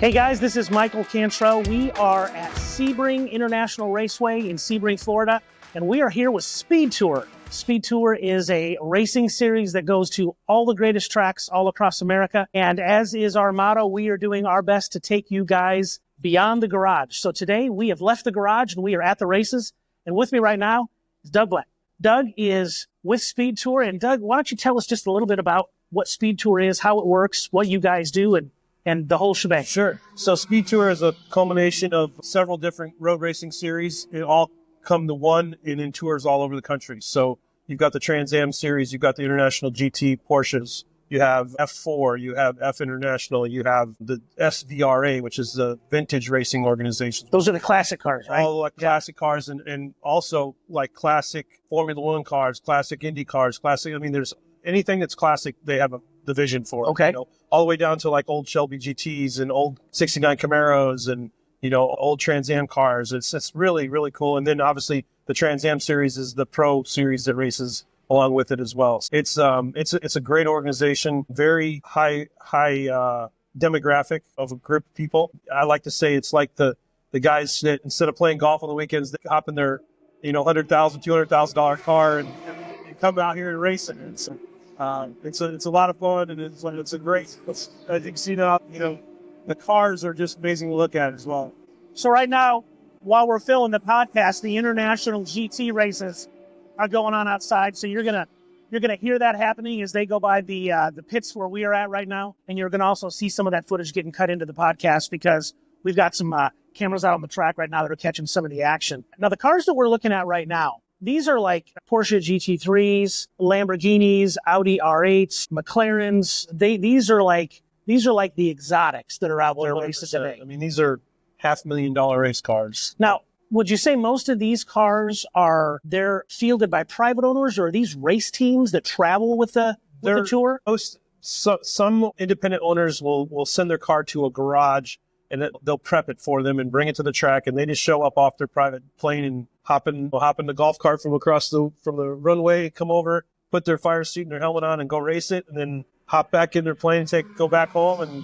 Hey guys, this is Michael Cantrell. We are at Sebring International Raceway in Sebring, Florida, and we are here with Speed Tour. Speed Tour is a racing series that goes to all the greatest tracks all across America, and as is our motto, we are doing our best to take you guys beyond the garage. So today we have left the garage and we are at the races, and with me right now is Doug Black. Doug is with Speed Tour, and Doug, why don't you tell us just a little bit about what Speed Tour is, how it works, what you guys do, and the whole shebang. Sure. So Speed Tour is a culmination of several different road racing series. It all come to one and in tours all over the country. So you've got the Trans Am series, you've got the International GT Porsches, you have F4, you have F International, you have the SVRA, which is the vintage racing organization. Those are the classic cars, right? All like classic cars and also like classic Formula One cars, classic Indy cars, classic. I mean, there's anything that's classic, they have a division for. Okay. You know, all the way down to like old Shelby GTs and old 69 Camaros and, you know, old Trans Am cars. It's really, really cool. And then obviously the Trans Am series is the pro series that races along with it as well. It's a great organization, very high demographic of a group of people. I like to say it's like the guys that instead of playing golf on the weekends, they hop in their, you know, $100,000, $200,000 car and come out here and race it. It's a lot of fun, and it's a great. I think the cars are just amazing to look at as well. So right now, while we're filming the podcast, the International GT races are going on outside. So you're gonna hear that happening as they go by the pits where we are at right now, and you're gonna also see some of that footage getting cut into the podcast because we've got some cameras out on the track right now that are catching some of the action. Now the cars that we're looking at right now, these are like Porsche GT3s, Lamborghinis, Audi R8s, McLarens. These are like the exotics that are out there racing today. I mean, these are $500,000 race cars. Now, would you say most of these cars they're fielded by private owners, or are these race teams that travel with the tour? Some independent owners will send their car to a garage and they'll prep it for them and bring it to the track, and they just show up off their private plane and hop in the golf cart from the runway, come over, put their fire suit and their helmet on and go race it, and then hop back in their plane and go back home, and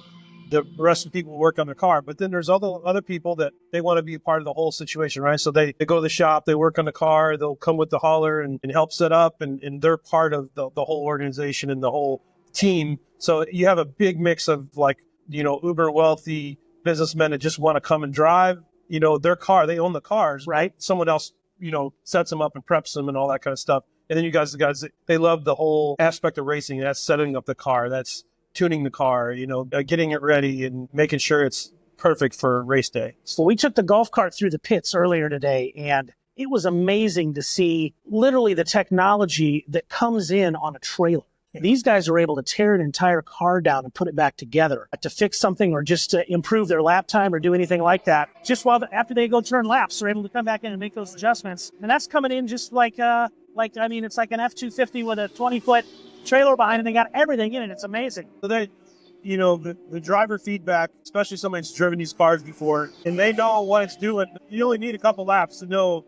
the rest of the people work on their car. But then there's other people that they want to be a part of the whole situation, right? So they go to the shop, they work on the car, they'll come with the hauler and help set up, and they're part of the whole organization and the whole team. So you have a big mix of, like, you know, uber wealthy businessmen that just want to come and drive, you know, their car. They own the cars, right? Someone else, you know, sets them up and preps them and all that kind of stuff. And then the guys, they love the whole aspect of racing. That's setting up the car. That's tuning the car, you know, getting it ready and making sure it's perfect for race day. So we took the golf cart through the pits earlier today, and it was amazing to see literally the technology that comes in on a trailer. These guys are able to tear an entire car down and put it back together to fix something or just to improve their lap time or do anything like that. Just after they go turn laps, they're able to come back in and make those adjustments. And that's coming in just it's like an F-250 with a 20-foot trailer behind it. They got everything in it. It's amazing. So the driver feedback, especially somebody that's driven these cars before, and they know what it's doing. You only need a couple laps to know,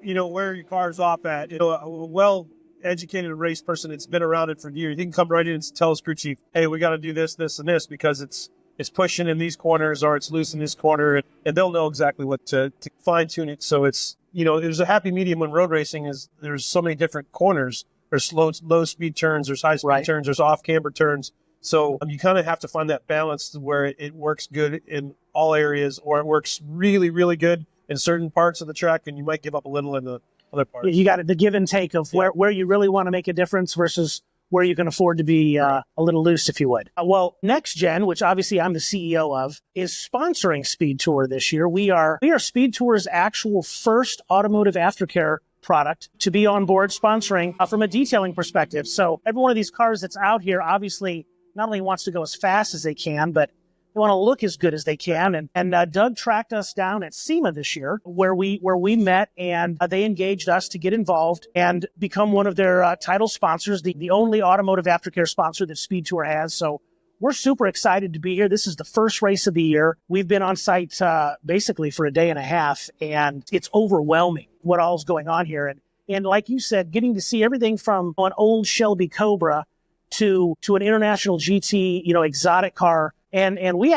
you know, where your car's off at. You know, a well-educated race person that's been around it for years, he can come right in and tell his crew chief, hey, we got to do this, this, and this because it's pushing in these corners or it's loose in this corner, and they'll know exactly what to fine-tune it. So it's, you know, there's a happy medium when road racing is there's so many different corners. There's low speed turns, there's high speed turns, there's off camber turns. So you kind of have to find that balance where it works good in all areas, or it works really, really good in certain parts of the track, and you might give up a little in the other parts. You got the give and take of where you really want to make a difference versus where you can afford to be a little loose, if you would. Well, Next Gen, which obviously I'm the CEO of, is sponsoring Speed Tour this year. We are Speed Tour's actual first automotive aftercare product to be on board sponsoring from a detailing perspective. So every one of these cars that's out here obviously not only wants to go as fast as they can, but they want to look as good as they can. And Doug tracked us down at SEMA this year where we met, and they engaged us to get involved and become one of their title sponsors, the only automotive aftercare sponsor that Speed Tour has. So we're super excited to be here. This is the first race of the year. We've been on site basically for a day and a half, and it's overwhelming what all's going on here. And like you said, getting to see everything from an old Shelby Cobra to an international GT, exotic car And we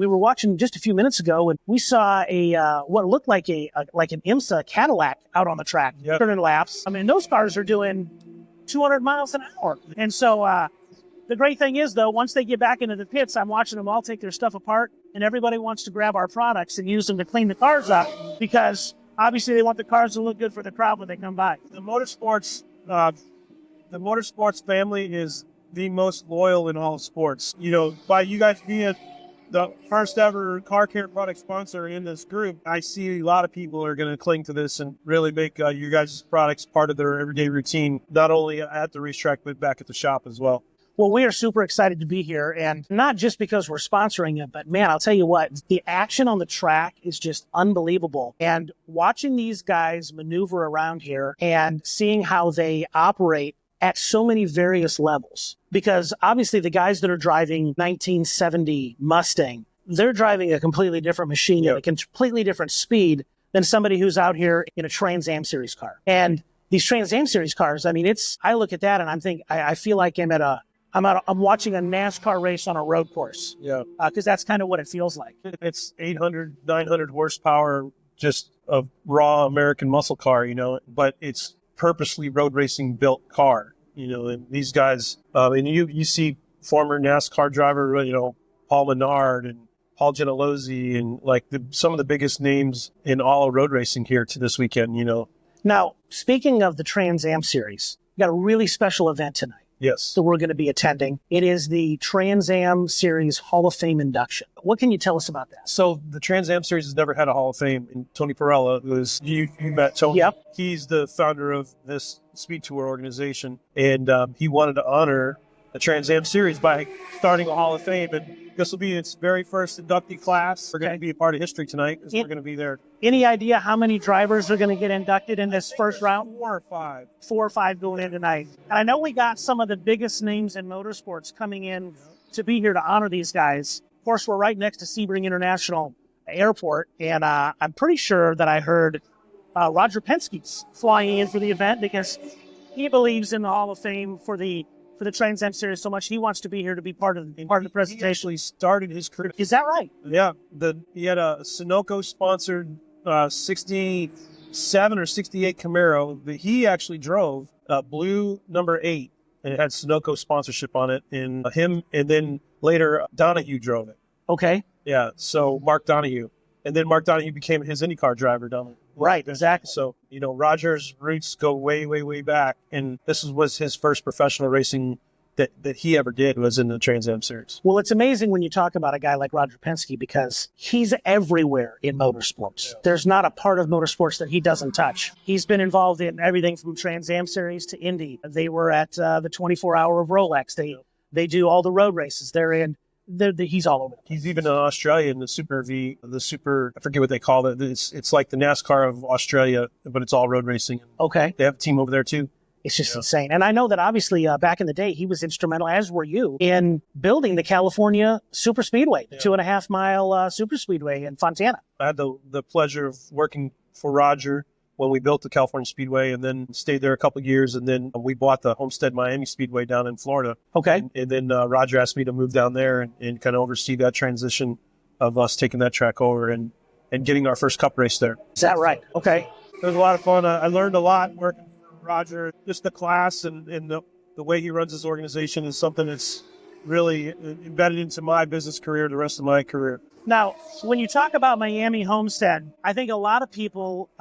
were watching just a few minutes ago, and we saw what looked like an IMSA Cadillac out on the track, turning laps. I mean, those cars are doing 200 miles an hour. And so the great thing is, though, once they get back into the pits, I'm watching them all take their stuff apart, and everybody wants to grab our products and use them to clean the cars up because obviously they want the cars to look good for the crowd when they come by. The motorsports family is the most loyal in all sports. By you guys being the first ever car care product sponsor in this group, I see a lot of people are going to cling to this and really make you guys' products part of their everyday routine, not only at the racetrack, but back at the shop as well. Well, we are super excited to be here, and not just because we're sponsoring it, but man, I'll tell you what, the action on the track is just unbelievable. And watching these guys maneuver around here and seeing how they operate at so many various levels, because obviously the guys that are driving 1970 Mustang, they're driving a completely different machine at a completely different speed than somebody who's out here in a Trans Am Series car. And these Trans Am Series cars, I mean, I look at that and I feel like I'm watching a NASCAR race on a road course. Yeah. Because that's kind of what it feels like. It's 800, 900 horsepower, just a raw American muscle car, but it's purposely road racing built car, and these guys, and you see former NASCAR driver, Paul Menard and Paul Gentilozzi and some of the biggest names in all of road racing here to this weekend, Now, speaking of the Trans Am Series, we got a really special event tonight. Yes. So we're going to be attending. It is the Trans Am Series Hall of Fame induction. What can you tell us about that? So the Trans Am Series has never had a Hall of Fame. And Tony Perella, you met Tony. Yep. He's the founder of this speed tour organization. And he wanted to honor the Trans Am Series by starting a Hall of Fame. And this will be its very first inductee class. We're going to be a part of history tonight because we're going to be there. Any idea how many drivers are going to get inducted in this first round? 4 or 5. 4 or 5 going in tonight. And I know we got some of the biggest names in motorsports coming in to be here to honor these guys. Of course, we're right next to Sebring International Airport, and I'm pretty sure that I heard Roger Penske's flying in for the event because he believes in the Hall of Fame for the Trans Am Series so much. He wants to be here to be part of the presentation. He actually started his career. Is that right? Yeah. He had a Sunoco-sponsored 67 or 68 Camaro that he actually drove, blue number 8, and it had Sunoco sponsorship on it. And him, and then later Donahue drove it. Okay. Yeah. So Mark Donahue, and then Mark Donahue became his IndyCar driver down there. Right, exactly. So, Roger's roots go way, way, way back. And this was his first professional racing that he ever did was in the Trans Am Series. Well, it's amazing when you talk about a guy like Roger Penske because he's everywhere in motorsports. Yeah. There's not a part of motorsports that he doesn't touch. He's been involved in everything from Trans Am Series to Indy. They were at the 24 Hour of Rolex. They do all the road races. He's all over. He's even in Australia in the Super V, I forget what they call it. It's like the NASCAR of Australia, but it's all road racing. Okay. They have a team over there too. It's just insane. And I know that obviously back in the day, he was instrumental, as were you, in building the California Super Speedway, the 2.5 mile Super Speedway in Fontana. I had the pleasure of working for Roger when we built the California Speedway and then stayed there a couple of years. And then we bought the Homestead Miami Speedway down in Florida. Okay. And then Roger asked me to move down there and kind of oversee that transition of us taking that track over and getting our first Cup race there. Is that right? Okay. It was a lot of fun. I learned a lot working for Roger. Just the class and the way he runs his organization is something that's really embedded into my business career, the rest of my career. Now, when you talk about Miami Homestead, I think a lot of people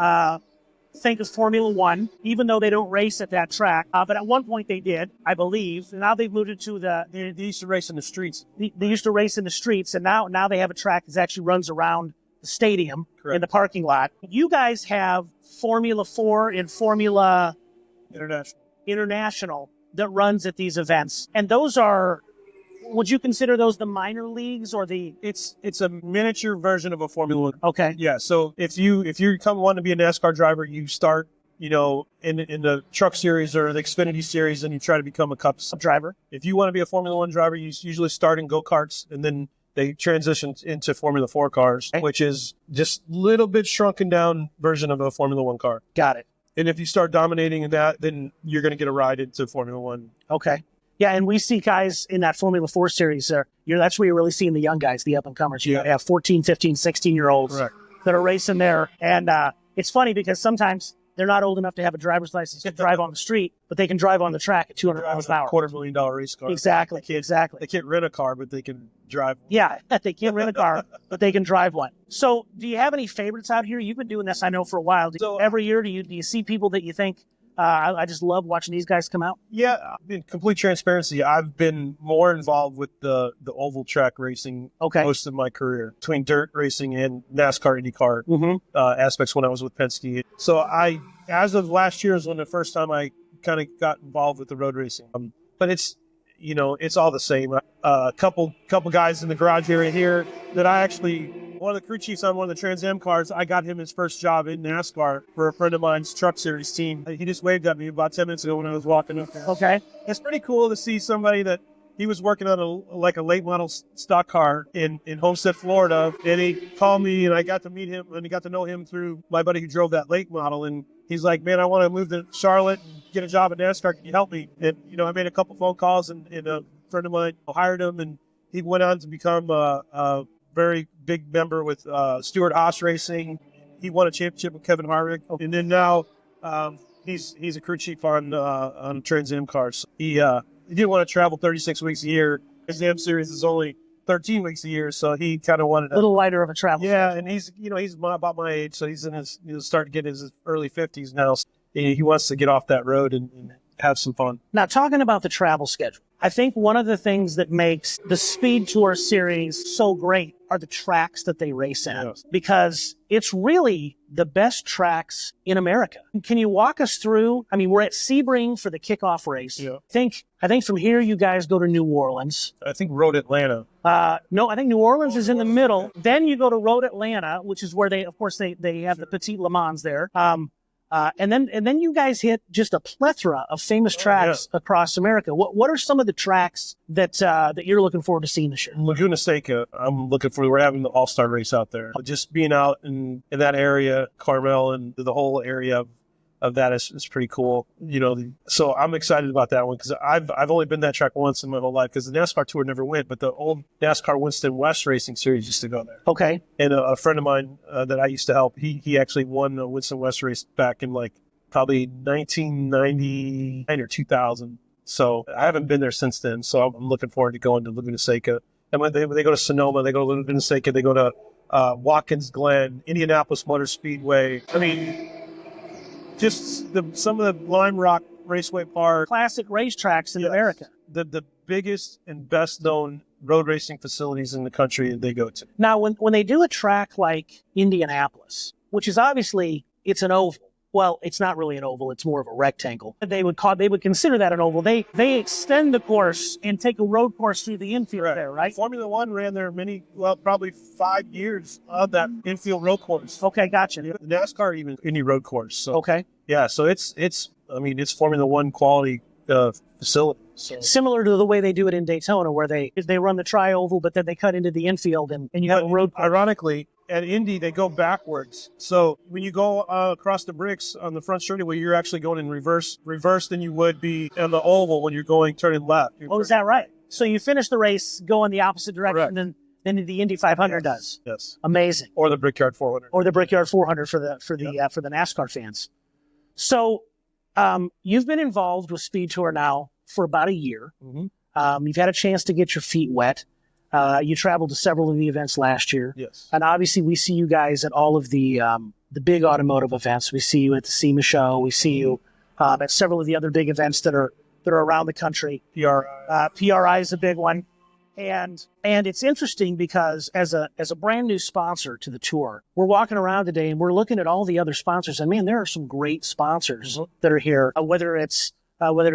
think of Formula One, even though they don't race at that track. But at one point they did, I believe. Now they've moved it to They used to race in the streets. They used to race in the streets, and now they have a track that actually runs around the stadium. Correct. In the parking lot. You guys have Formula 4 and Formula International that runs at these events. And those are, would you consider those the minor leagues or the... It's a miniature version of a Formula 1. Okay. Yeah, so if you want to be a NASCAR driver, you start, in the Truck Series or the Xfinity Series, and you try to become a Cup driver. If you want to be a Formula 1 driver, you usually start in go-karts, and then they transition into Formula 4 cars, which is just a little bit shrunken down version of a Formula 1 car. Got it. And if you start dominating in that, then you're going to get a ride into Formula 1. Okay. Yeah, and we see guys in that Formula 4 series. That's where you're really seeing the young guys, the up-and-comers. You have 14, 15, 16-year-olds that are racing there. And it's funny because sometimes they're not old enough to have a driver's license to drive on the street, but they can drive on the track at 200 miles an hour. $250,000 race car. Exactly. They can't rent a car, but they can drive one. Yeah, they can't rent a car, but they can drive one. So do you have any favorites out here? You've been doing this, I know, for a while. Every year, do you see people that you think, I just love watching these guys come out? Yeah, in complete transparency, I've been more involved with the oval track racing most of my career, between dirt racing and NASCAR, IndyCar aspects when I was with Penske. So as of last year is when the first time I kind of got involved with the road racing. But it's all the same. A couple guys in the garage area here that I actually, one of the crew chiefs on one of the Trans Am cars, I got him his first job in NASCAR for a friend of mine's truck series team. He just waved at me about 10 minutes ago when I was walking up there. Okay. It's pretty cool to see somebody that he was working on a late model stock car in Homestead, Florida. And he called me and I got to meet him and I got to know him through my buddy who drove that late model. And he's like, man, I want to move to Charlotte and get a job at NASCAR. Can you help me? And, I made a couple phone calls and a friend of mine hired him, and he went on to become a very big member with Stewart Haas Racing. He won a championship with Kevin Harvick. And then now he's a crew chief on Trans Am cars. He didn't want to travel 36 weeks a year. His Am series is only 13 weeks a year, so he kind of wanted a little lighter of a travel. Yeah, and he's about my age, so he's in his starting to get his early 50s now. So he wants to get off that road and have some fun. Now, talking about the travel schedule, I think one of the things that makes the Speed Tour series so great are the tracks that they race in, because it's really the best tracks in America. Can you walk us through? I mean, we're at Sebring for the kickoff race. Yeah. I think from here you guys go to New Orleans. I think Road Atlanta. No, I think New Orleans is in the middle. Then you go to Road Atlanta, which is where they have the Petit Le Mans there. And then you guys hit just a plethora of famous tracks across America. What are some of the tracks that you're looking forward to seeing this year? Laguna Seca, I'm looking forward. We're having the All-Star race out there. Just being out in that area, Carmel, and the whole area of that is pretty cool. So I'm excited about that one because I've only been that track once in my whole life because the NASCAR Tour never went, but the old NASCAR Winston West Racing Series used to go there. Okay. And a friend of mine that I used to help, he actually won the Winston West race back in probably 1999 or 2000. So I haven't been there since then. So I'm looking forward to going to Laguna Seca. And when they go to Sonoma, they go to Laguna Seca, they go to Watkins Glen, Indianapolis Motor Speedway. I mean, just some of the Lime Rock Raceway Park. Classic racetracks in America. The biggest and best known road racing facilities in the country they go to. Now, when they do a track like Indianapolis, which is obviously, it's an oval. Well, it's not really an oval. It's more of a rectangle. They would consider that an oval. They extend the course and take a road course through the infield there, right? Formula One ran there probably 5 years of that infield road course. Okay, gotcha. The NASCAR even any road course. So, okay. Yeah, so it's Formula One quality facility. So. Similar to the way they do it in Daytona, where they run the tri-oval, but then they cut into the infield and you have a road course. Ironically, at Indy, they go backwards. So when you go across the bricks on the front straightaway, you're actually going in reverse than you would be on the oval when you're turning left. Is that right? So you finish the race, go in the opposite direction, and then the Indy 500 does. Yes. Amazing. Or the Brickyard 400. Or the Brickyard 400 for the NASCAR fans. So you've been involved with Speed Tour now for about a year. Mm-hmm. You've had a chance to get your feet wet. You traveled to several of the events last year. Yes. And obviously we see you guys at all of the big automotive events. We see you at the SEMA show. We see you at several of the other big events that are around the country. PRI is a big one. And it's interesting because as a brand new sponsor to the tour, we're walking around today and we're looking at all the other sponsors, and man, there are some great sponsors that are here, whether it's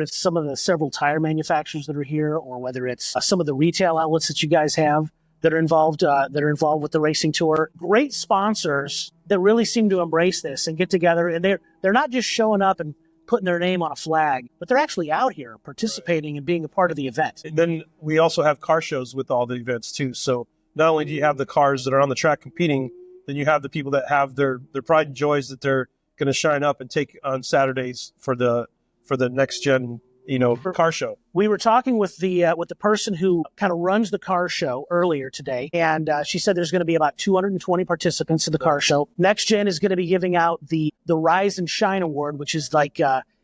some of the several tire manufacturers that are here, or whether it's some of the retail outlets that you guys have that are involved with the racing tour. Great sponsors that really seem to embrace this and get together, and they're not just showing up and putting their name on a flag, but they're actually out here participating and being a part of the event. And then we also have car shows with all the events too. So not only do you have the cars that are on the track competing, then you have the people that have their pride and joys that they're going to shine up and take on Saturdays for the next gen car show. We were talking with the person who kind of runs the car show earlier today, and she said there's going to be about 220 participants in the car show. Next Gen is going to be giving out the Rise and Shine Award, which is like,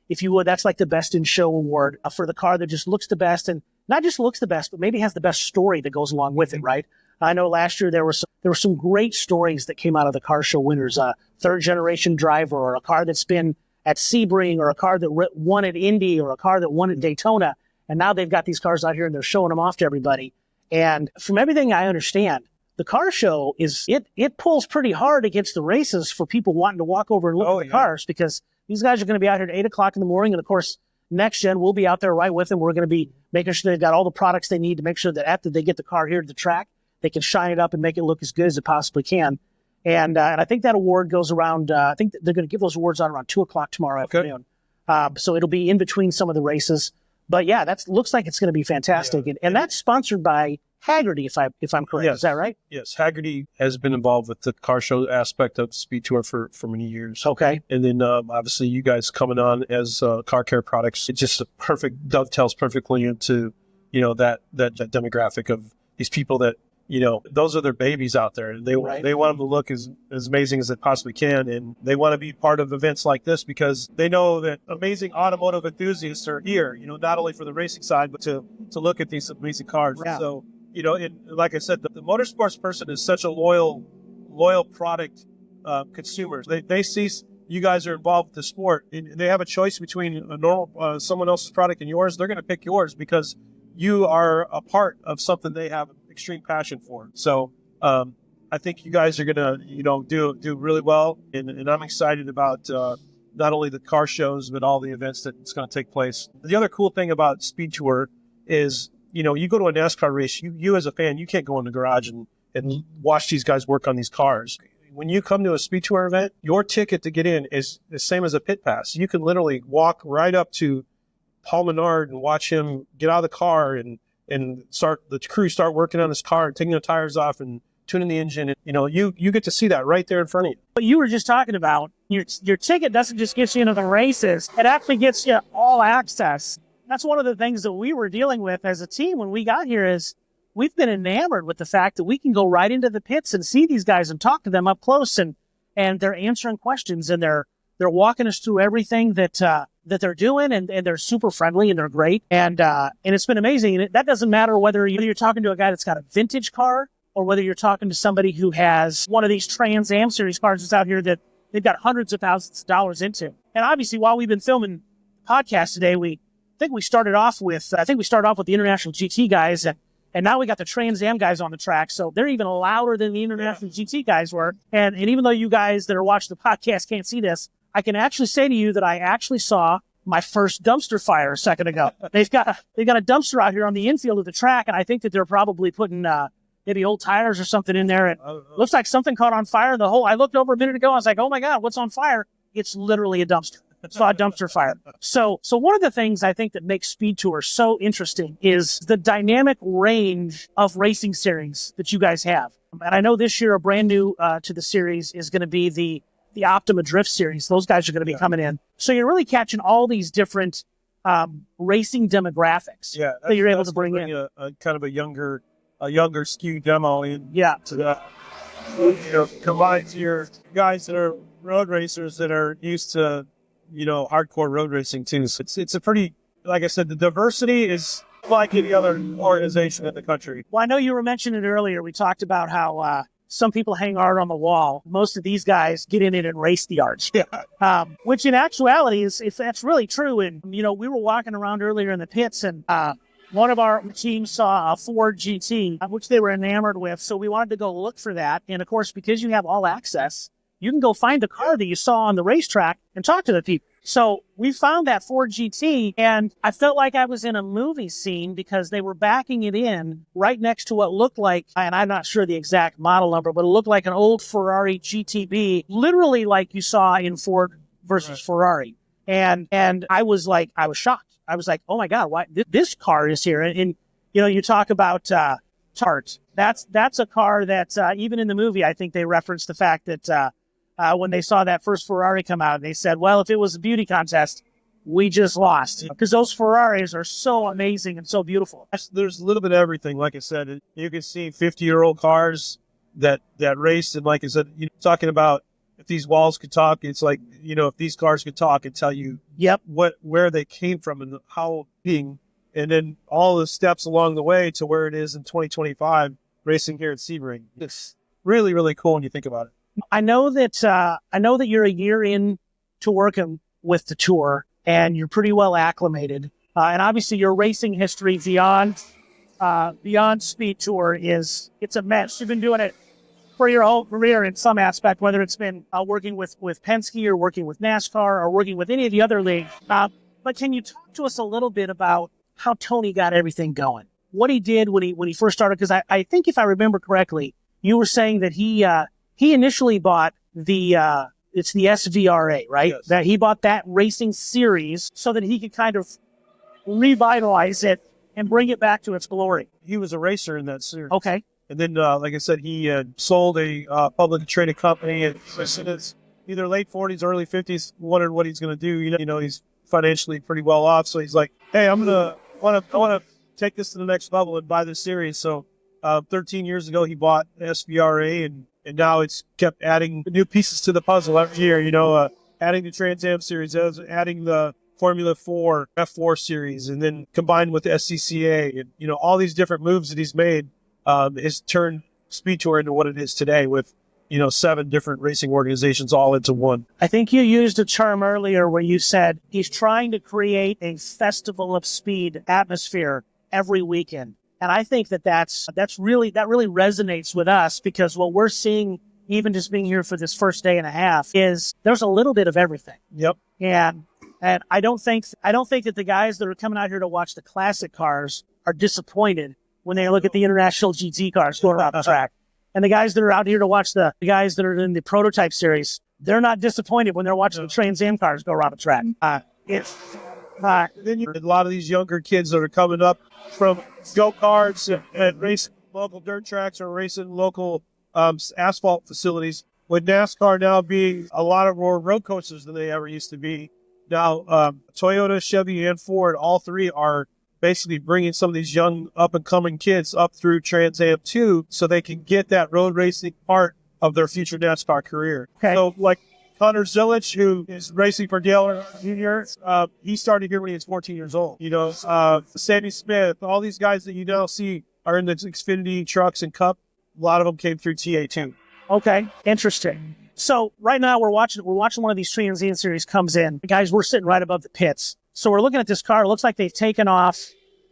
if you would, that's like the Best in Show award for the car that just looks the best, and not just looks the best, but maybe has the best story that goes along with it, right? I know last year there were some great stories that came out of the car show winners. A third-generation driver, or a car that's been at Sebring, or a car that won at Indy, or a car that won at Daytona. And now they've got these cars out here and they're showing them off to everybody. And from everything I understand, the car show it pulls pretty hard against the races for people wanting to walk over and look at the cars, because these guys are going to be out here at 8 o'clock in the morning. And of course, Next Gen will be out there right with them. We're going to be making sure they've got all the products they need to make sure that after they get the car here to the track, they can shine it up and make it look as good as it possibly can. And I think that award goes around, I think they're going to give those awards out around 2 o'clock tomorrow afternoon. So it'll be in between some of the races. But yeah, that looks like it's going to be fantastic. Yeah. And that's sponsored by Haggerty, if I'm correct. Yes. Is that right? Yes. Haggerty has been involved with the car show aspect of Speed Tour for many years. Okay. And then obviously you guys coming on as car care products, it just dovetails perfectly into, that demographic of these people that, those are their babies out there. They want them to look as amazing as they possibly can. And they want to be part of events like this because they know that amazing automotive enthusiasts are here, not only for the racing side, but to look at these amazing cars. Yeah. So, like I said, the motorsports person is such a loyal product consumers. They see you guys are involved with the sport, and they have a choice between a normal someone else's product and yours. They're going to pick yours because you are a part of something they have extreme passion for. So I think you guys are going to, do really well. And I'm excited about not only the car shows, but all the events that's going to take place. The other cool thing about Speed Tour is, you go to a NASCAR race, you as a fan, you can't go in the garage and watch these guys work on these cars. When you come to a Speed Tour event, your ticket to get in is the same as a pit pass. You can literally walk right up to Paul Menard and watch him get out of the car and the crew start working on his car and taking the tires off and tuning the engine. And, you get to see that right there in front of you. But you were just talking about your ticket doesn't just get you into the races. It actually gets you all access. That's one of the things that we were dealing with as a team when we got here is we've been enamored with the fact that we can go right into the pits and see these guys and talk to them up close, and they're answering questions, and they're walking us through everything that they're doing, and they're super friendly and they're great. And it's been amazing. And that doesn't matter whether you're talking to a guy that's got a vintage car or whether you're talking to somebody who has one of these Trans Am series cars that's out here that they've got hundreds of thousands of dollars into. And obviously, while we've been filming the podcast today, I think we started off with the International GT guys, and now we got the Trans Am guys on the track. So they're even louder than the International GT guys were. And even though you guys that are watching the podcast can't see this, I can actually say to you that I actually saw my first dumpster fire a second ago. They've got a dumpster out here on the infield of the track, and I think that they're probably putting maybe old tires or something in there. And looks like something caught on fire. I looked over a minute ago. I was like, oh my God, what's on fire? It's literally a dumpster. Saw a dumpster fire. So one of the things I think that makes Speed Tour so interesting is the dynamic range of racing series that you guys have. And I know this year a brand new to the series is going to be the Optima Drift series. Those guys are going to be coming in. So you're really catching all these different racing demographics that you're able to bring in. A kind of a younger skew demo in. Yeah. To that, combines your guys that are road racers that are used to, hardcore road racing too. So it's a pretty, like I said, the diversity is like any other organization in the country. Well, I know you were mentioning it earlier. We talked about how some people hang art on the wall. Most of these guys get in it and race the yards. Yeah. Which in actuality that's really true. And, we were walking around earlier in the pits, and one of our teams saw a Ford GT, which they were enamored with. So we wanted to go look for that. And of course, because you have all access, you can go find the car that you saw on the racetrack and talk to the people. So we found that Ford GT, and I felt like I was in a movie scene because they were backing it in right next to what looked like, and I'm not sure the exact model number, but it looked like an old Ferrari GTB, literally like you saw in Ford versus Ferrari. And I was shocked. I was like, oh my God, why this car is here? And you talk about Tart. That's a car that even in the movie, I think they referenced the fact that when they saw that first Ferrari come out, they said, well, if it was a beauty contest, we just lost, because those Ferraris are so amazing and so beautiful. There's a little bit of everything. Like I said, you can see 50-year-old cars that race. And like I said, talking about if these walls could talk, it's like, if these cars could talk and tell you where they came from and how being, and then all the steps along the way to where it is in 2025 racing here at Sebring. It's really, really cool when you think about it. I know that you're a year in to working with the tour, and you're pretty well acclimated. And obviously your racing history beyond Speed Tour it's a mess. You've been doing it for your whole career in some aspect, whether it's been working with Penske or working with NASCAR or working with any of the other leagues. But can you talk to us a little bit about how Tony got everything going? What he did when he first started? Because I think if I remember correctly, you were saying that he initially bought it's the SVRA, right? Yes. That he bought that racing series so that he could kind of revitalize it and bring it back to its glory. He was a racer in that series. Okay. And then, like I said, he sold a public traded company, and in his either late 40s, early 50s, wondered what he's going to do. He's financially pretty well off, so he's like, "Hey, I want to take this to the next level and buy this series." So, 13 years ago, he bought SVRA, and now it's kept adding new pieces to the puzzle every year. Adding the Trans Am series, adding the Formula 4 F4 series, and then combined with the SCCA, and all these different moves that he's made. Has turned Speed Tour into what it is today with, 7 different racing organizations all into one. I think you used a term earlier where you said he's trying to create a festival of speed atmosphere every weekend. And I think that really resonates with us, because what we're seeing, even just being here for this first day and a half, is there's a little bit of everything. Yep. And I don't think that the guys that are coming out here to watch the classic cars are disappointed when they look at the international GT cars going around the track. And the guys that are out here to watch the guys that are in the prototype series, they're not disappointed when they're watching the Trans Am cars go around the track. Then a lot of these younger kids that are coming up from go-karts and racing local dirt tracks or racing local asphalt facilities, with NASCAR now being a lot of more road coasters than they ever used to be. Now, Toyota, Chevy, and Ford, all three are basically bringing some of these young up-and-coming kids up through Trans Am 2 so they can get that road racing part of their future NASCAR career. Okay. So, like Hunter Zillich, who is racing for Dale Jr., he started here when he was 14 years old. Sammy Smith, all these guys that you now see are in the Xfinity trucks and Cup. A lot of them came through TA2. Okay, interesting. So right now we're watching one of these Trans Am series comes in. Guys, we're sitting right above the pits. So we're looking at this car. It looks like they've taken off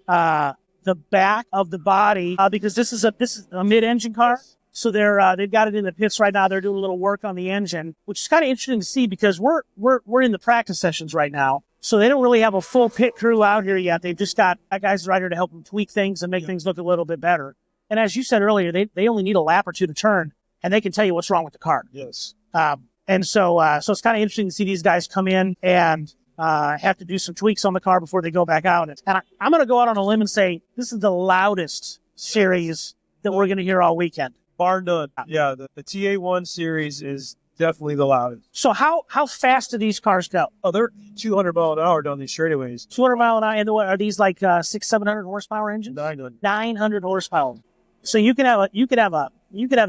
the back of the body because this is a mid-engine car. So they've got it in the pits right now. They're doing a little work on the engine, which is kind of interesting to see because we're in the practice sessions right now. So they don't really have a full pit crew out here yet. They've just got guys right here to help them tweak things and make things look a little bit better. And as you said earlier, they only need a lap or two to turn, and they can tell you what's wrong with the car. Yes. And so it's kind of interesting to see these guys come in and have to do some tweaks on the car before they go back out. And I'm going to go out on a limb and say this is the loudest series that we're going to hear all weekend. Bar none. Yeah, the TA1 series is definitely the loudest. So how fast do these cars go? Oh, they're 200 mile an hour down these straightaways. 200 mile an hour. And are these like 600-700 horsepower engines? 900. 900 horsepower. So you can have a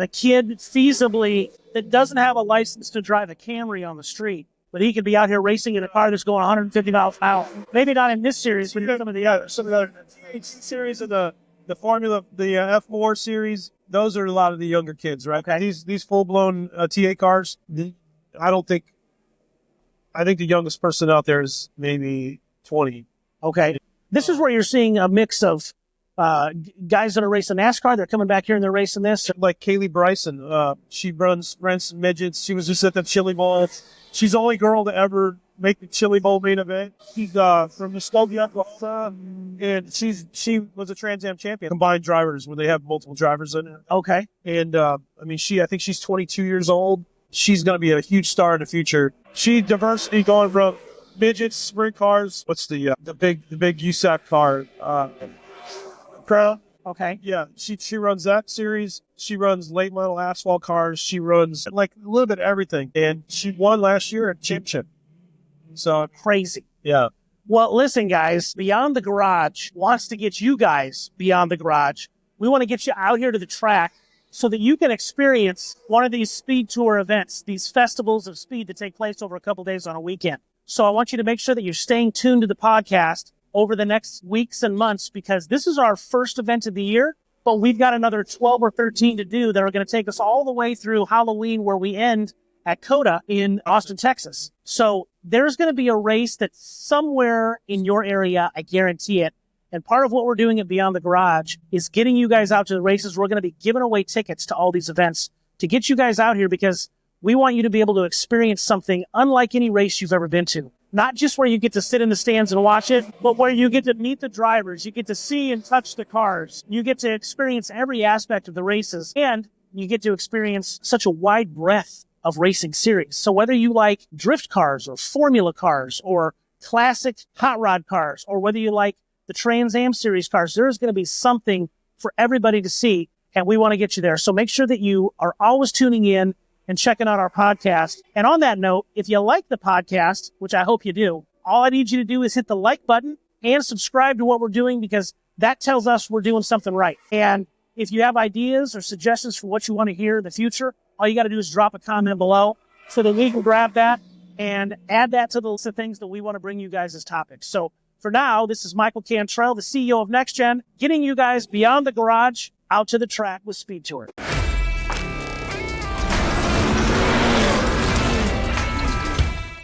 kid feasibly that doesn't have a license to drive a Camry on the street, but he could be out here racing in a car that's going 150 miles an hour. Maybe not in this series, but in some of the other series of the Formula, the F4 series. Those are a lot of the younger kids, right? Okay. These full blown TA cars. I think the youngest person out there is maybe 20. Okay. This is where you're seeing a mix of guys that are racing NASCAR. They're coming back here and they're racing this. Like Kaylee Bryson, she runs midgets. She was just at the Chili Bowl. She's the only girl to ever make the Chili Bowl main event. She's from Muskogee, Oklahoma, and she was a Trans Am champion. Combined drivers, where they have multiple drivers in it. Okay. And I think she's 22 years old. She's going to be a huge star in the future. She diversity going from midgets, sprint cars. What's the big USAC car? Crown. Okay. Yeah, she runs that series. She runs late model asphalt cars. She runs like a little bit of everything. And she won last year at championship. So Crazy. Yeah. Well, listen, guys, Beyond the Garage wants to get you guys beyond the garage. We want to get you out here to the track so that you can experience one of these speed tour events, these festivals of speed that take place over a couple days on a weekend. So I want you to make sure that you're staying tuned to the podcast over the next weeks and months, because this is our first event of the year, but we've got another 12 or 13 to do that are going to take us all the way through Halloween, where we end at COTA in Austin, Texas. So there's going to be a race that's somewhere in your area, I guarantee it. And part of what we're doing at Beyond the Garage is getting you guys out to the races. We're going to be giving away tickets to all these events to get you guys out here, because we want you to be able to experience something unlike any race you've ever been to. Not just where you get to sit in the stands and watch it, but where you get to meet the drivers, you get to see and touch the cars, you get to experience every aspect of the races, and you get to experience such a wide breadth of racing series. So whether you like drift cars or formula cars or classic hot rod cars, or whether you like the Trans Am series cars, there's going to be something for everybody to see, and we want to get you there. So make sure that you are always tuning in and checking out our podcast. And on that note, if you like the podcast, which I hope you do, all I need you to do is hit the like button and subscribe to what we're doing, because that tells us we're doing something right. And if you have ideas or suggestions for what you want to hear in the future, all you got to do is drop a comment below so that we can grab that and add that to the list of things that we want to bring you guys as topics. So for now, this is Michael Cantrell, the CEO of NextGen, getting you guys beyond the garage out to the track with Speed Tour.